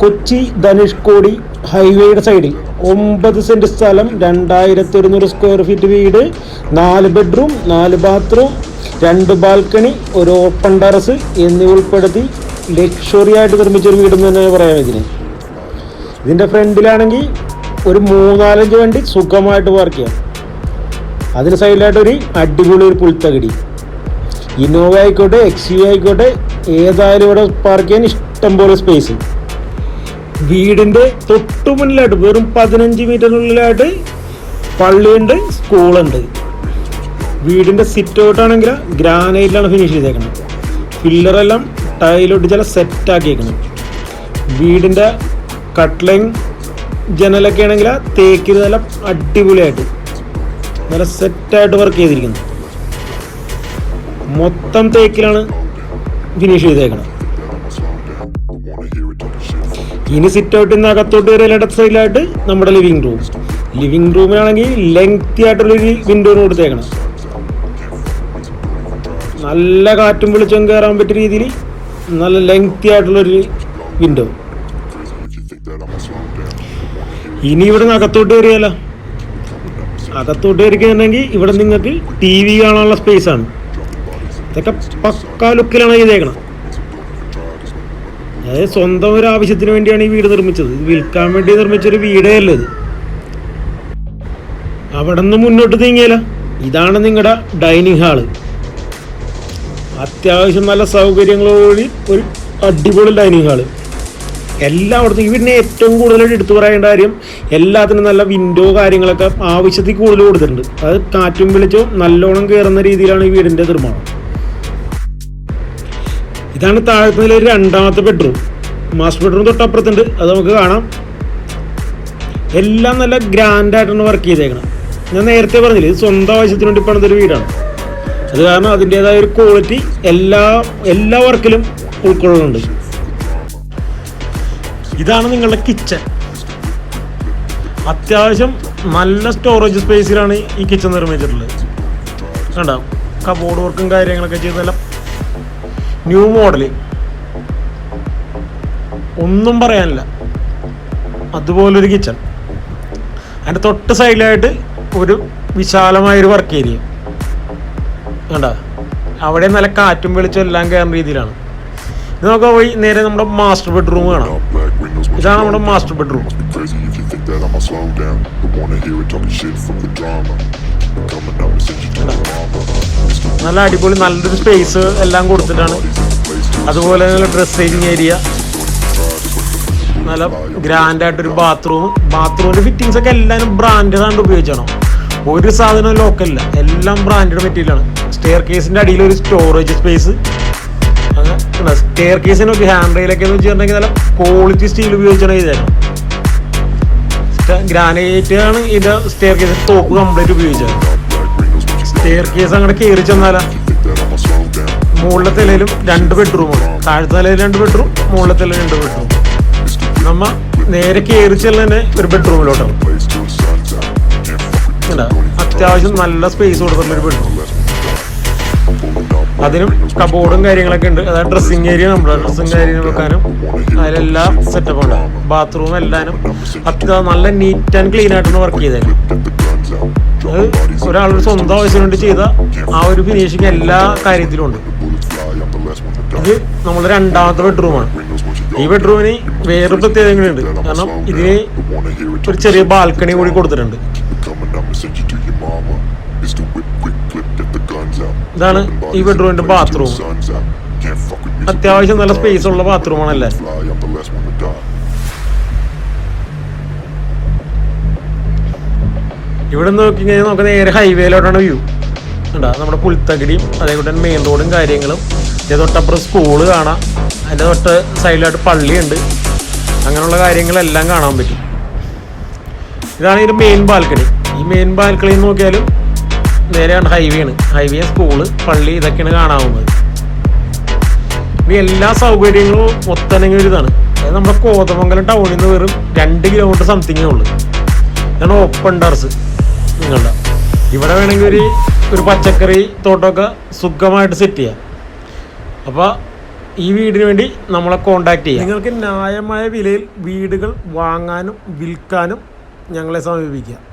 കൊച്ചി ധനുഷ്കോടി ഹൈവേയുടെ സൈഡിൽ 9 സെൻറ്റ് സ്ഥലം, 2100 സ്ക്വയർ ഫീറ്റ് വീട്, 4 ബെഡ്റൂം, 4 ബാത്റൂം, 2 ബാൽക്കണി, ഒരു ഓപ്പൺ ടെറസ് എന്നിവ ഉൾപ്പെടുത്തി ലക്ഷറി ആയിട്ട് നിർമ്മിച്ചൊരു വീടെന്ന് തന്നെ പറയാം. ഇതിൻ്റെ ഫ്രണ്ടിലാണെങ്കിൽ ഒരു 3-4 വണ്ടി സുഖമായിട്ട് പാർക്ക് ചെയ്യാം. അതിന് സൈഡിലായിട്ടൊരു അടിപൊളി ഒരു പുൽത്തകടി, ഇന്നോവ ആയിക്കോട്ടെ, XUV ആയിക്കോട്ടെ, ഏതായാലും ഇവിടെ പാർക്ക് ചെയ്യാൻ ഇഷ്ടംപോലെ സ്പേസ്. വീടിൻ്റെ തൊട്ടു മുന്നിലായിട്ട് വെറും 15 മീറ്ററിനുള്ളിലായിട്ട് പള്ളിയുണ്ട്, സ്കൂളുണ്ട്. വീടിൻ്റെ സിറ്റ് ഔട്ടാണെങ്കിൽ ഗ്രാനൈറ്റിലാണ് ഫിനിഷ് ചെയ്തേക്കുന്നത്. പില്ലറെല്ലാം ടൈലൊട്ട് ചില സെറ്റാക്കിയേക്കണം. വീടിൻ്റെ കട്ട്ലൈൻ ജനലൊക്കെ ആണെങ്കിൽ തേക്കിൽ നല്ല അടിപൊളിയായിട്ട് നല്ല സെറ്റായിട്ട് വർക്ക് ചെയ്തിരിക്കുന്നു. മൊത്തം തേക്കിലാണ് ഫിനിഷ് ചെയ്തേക്കണം. ഇനി സിറ്റ് ഔട്ടിൽ നിന്ന് അകത്തോട്ട് കയറിയ ഇടത്ത് സൈഡിലായിട്ട് നമ്മുടെ ലിവിങ് റൂമിലാണെങ്കിൽ ലെങ്തി ആയിട്ടുള്ളൊരു വിൻഡോ കൊടുത്തേക്കണം. നല്ല കാറ്റും വെളിച്ചം കയറാൻ പറ്റിയ രീതിയിൽ നല്ല ലെങ്തി ആയിട്ടുള്ളൊരു വിൻഡോ. ഇനി ഇവിടെ നിന്ന് അകത്തോട്ട് കയറിയാലോ. അകത്തോട്ട് കയറിക്കുന്നുണ്ടെങ്കിൽ ഇവിടെ നിങ്ങൾക്ക് TV കാണാനുള്ള സ്പേസാണ്. ഇതൊക്കെ പക്കാ ലുക്കിലാണ് ചെയ്തേക്കണം. അതായത് സ്വന്തം ഒരു ആവശ്യത്തിന് വേണ്ടിയാണ് ഈ വീട് നിർമ്മിച്ചത്. ഇത് വിൽക്കാൻ വേണ്ടി നിർമ്മിച്ചൊരു വീടേ അല്ല ഇത്. അവിടെ നിന്ന് മുന്നോട്ട് നീങ്ങിയാലോ. ഇതാണ് നിങ്ങളുടെ ഡൈനിങ് ഹാള്. അത്യാവശ്യം നല്ല സൗകര്യങ്ങളോട് ഒരു അടിപൊളി ഡൈനിങ് ഹാള്. എല്ലായിടത്തും വീടിനെ ഏറ്റവും കൂടുതലായിട്ട് എടുത്തു പറയേണ്ട കാര്യം, എല്ലാത്തിനും നല്ല വിൻഡോ കാര്യങ്ങളൊക്കെ ആവശ്യത്തിൽ കൂടുതൽ കൊടുത്തിട്ടുണ്ട്. അത് കാറ്റും വെളിച്ചവും നല്ലോണം കയറുന്ന രീതിയിലാണ് ഈ വീടിൻ്റെ നിർമ്മാണം. ഇതാണ് താഴത്തെ നിലയിൽ രണ്ടാമത്തെ ബെഡ്റൂം. മാസ്റ്റർ ബെഡ്റൂം തൊട്ടപ്പുറത്തുണ്ട്, അത് നമുക്ക് കാണാം. എല്ലാം നല്ല ഗ്രാൻഡായിട്ടാണ് വർക്ക് ചെയ്തേക്കണം. ഞാൻ നേരത്തെ പറഞ്ഞില്ല, ഇത് സ്വന്തം ആവശ്യത്തിന് വേണ്ടി പണിതൊരു വീടാണ്. അത് കാരണം അതിൻ്റേതായ ഒരു ക്വാളിറ്റി എല്ലാ വർക്കിലും ഉൾക്കൊള്ളുന്നുണ്ട്. ഇതാണ് നിങ്ങളുടെ കിച്ചൺ. അത്യാവശ്യം നല്ല സ്റ്റോറേജ് സ്പേസിലാണ് ഈ കിച്ചൺ നിർമ്മിച്ചിട്ടുള്ളത്. കണ്ടോ, കബോർഡ് വർക്കും കാര്യങ്ങളൊക്കെ ചെയ്തെല്ലാം ന്യൂ മോഡല്, ഒന്നും പറയാനില്ല. അതുപോലൊരു കിച്ചൺ. അതിൻ്റെ തൊട്ട് സൈഡിലായിട്ട് ഒരു വിശാലമായൊരു വർക്ക് ഏരിയ കണ്ടോ. അവിടെ നല്ല കാറ്റും വെളിച്ചം എല്ലാം കയറുന്ന രീതിയിലാണ്. ഇത് നമുക്ക് പോയി നേരെ നമ്മുടെ മാസ്റ്റർ ബെഡ്റൂം കാണാം. ഇതാണ് നമ്മുടെ മാസ്റ്റർ ബെഡ്റൂം. നല്ല അടിപൊളി നല്ലൊരു സ്പേസ് എല്ലാം കൊടുത്തിട്ടാണ്. അതുപോലെ നല്ല ഡ്രസ്സിങ് ഏരിയ, നല്ല ഗ്രാൻഡായിട്ടൊരു ബാത്റൂമിൻ്റെ ഫിറ്റിങ്സ് ഒക്കെ എല്ലാവരും ബ്രാൻഡഡ് ആയിട്ട് ഉപയോഗിച്ചാണോ. ഒരു സാധനവും ലോക്കലില്ല, എല്ലാം ബ്രാൻഡഡ് മെറ്റീരിയലാണ്. സ്റ്റെയർ കേസിൻ്റെ അടിയിൽ ഒരു സ്റ്റോറേജ് സ്പേസ്. അങ്ങനെ സ്റ്റെയർ കേസിനൊക്കെ ഹാൻഡ് റെയിലൊക്കെ എന്ന് വെച്ചിട്ടുണ്ടെങ്കിൽ നല്ല ക്വാളിറ്റി സ്റ്റീൽ ഉപയോഗിച്ചാണ് ചെയ്തേക്കണം. ഗ്രാനൈറ്റ് ആണ് ഇതിൻ്റെ സ്റ്റെയർ കേസ് ടോപ്പ് കംപ്ലീറ്റ് ഉപയോഗിച്ചത്. സ്റ്റെയർ കേസ് അങ്ങനെ കയറി ചെന്നാല മുകളിലത്തെ നിലയിലും 2 ബെഡ്റൂമാണ്. താഴത്തെ നിലയിൽ 2 ബെഡ്റൂം, മുകളിലത്തെ 2 ബെഡ്റൂം. നമ്മ നേരെ കയറി ചെല്ലുന്ന ഒരു ബെഡ്റൂമിലോട്ടാണ്. അത്യാവശ്യം നല്ല സ്പേസ് കൊടുത്തുള്ളൊരു ബെഡ്റൂം. അതിനും കബോർഡും കാര്യങ്ങളൊക്കെ ഉണ്ട്. അതായത് ഡ്രസ്സിങ് ഏരിയ, നമ്മുടെ ഡ്രസ്സിങ് ഏരിയ വെക്കാനും അതിലെല്ലാം സെറ്റപ്പ് ഉണ്ട്. ബാത്റൂം എല്ലാനും നല്ല നീറ്റ് ആൻഡ് ക്ലീൻ ആയിട്ടാണ് വർക്ക് ചെയ്തേക്കുന്നത്. അത് ഒരാളുടെ സ്വന്തം ആവശ്യത്തിന് വേണ്ടി ചെയ്ത ആ ഒരു ഫിനിഷിങ് എല്ലാ കാര്യത്തിലും ഉണ്ട്. ഇത് നമ്മുടെ രണ്ടാമത്തെ ബെഡ്റൂമാണ്. ഈ ബെഡ്റൂമിന് വേറൊരു പ്രത്യേകതകളുണ്ട്. കാരണം ഇതിന് ഒരു ചെറിയ ബാൽക്കണി കൂടി കൊടുത്തിട്ടുണ്ട്. ഇതാണ് ഈ ബെഡ്റൂമിന്റെ ബാത്റൂം. അത്യാവശ്യം നല്ല സ്പേസ് ഉള്ള ബാത്റൂമാണല്ലേ. ഇവിടെ നോക്കി കഴിഞ്ഞാൽ നമുക്ക് നേരെ ഹൈവേയിലോട്ടാണ് വ്യൂ. ഉണ്ടാ നമ്മുടെ പുൽത്തകിടിയും അതേപോലെ തന്നെ മെയിൻ റോഡും കാര്യങ്ങളും. ഇതിൻ്റെ തൊട്ടപ്പുറം സ്കൂള് കാണാം. അതിൻ്റെ തൊട്ട് സൈഡിലായിട്ട് പള്ളിയുണ്ട്. അങ്ങനെയുള്ള കാര്യങ്ങളെല്ലാം കാണാൻ പറ്റും. ഇതാണ് ഇതിൻ്റെ മെയിൻ ബാൽക്കണി. ഈ മെയിൻ ബാൽക്കണിയിൽ നോക്കിയാലും നേരെയാണ് ഹൈവേ, സ്കൂള്, പള്ളി ഇതൊക്കെയാണ് കാണാവുന്നത്. ഇനി എല്ലാ സൗകര്യങ്ങളും ഒത്തനങ്ങി ഒരു ഇതാണ്. അതായത് നമ്മുടെ കോതമംഗലം ടൗണിൽ നിന്ന് വെറും 2 കിലോമീറ്റർ സംതിങ്ങേ ഉള്ളൂ. ഇതാണ് ഓപ്പൺ ടെറസ്. നിങ്ങളുടെ ഇവിടെ വേണമെങ്കിൽ ഒരു പച്ചക്കറി തോട്ടമൊക്കെ സുഖമായിട്ട് സെറ്റ് ചെയ്യാം. അപ്പോൾ ഈ വീടിന് വേണ്ടി നമ്മളെ കോൺടാക്ട് ചെയ്യാം. നിങ്ങൾക്ക് ന്യായമായ വിലയിൽ വീടുകൾ വാങ്ങാനും വിൽക്കാനും ഞങ്ങളെ സമീപിക്കുക.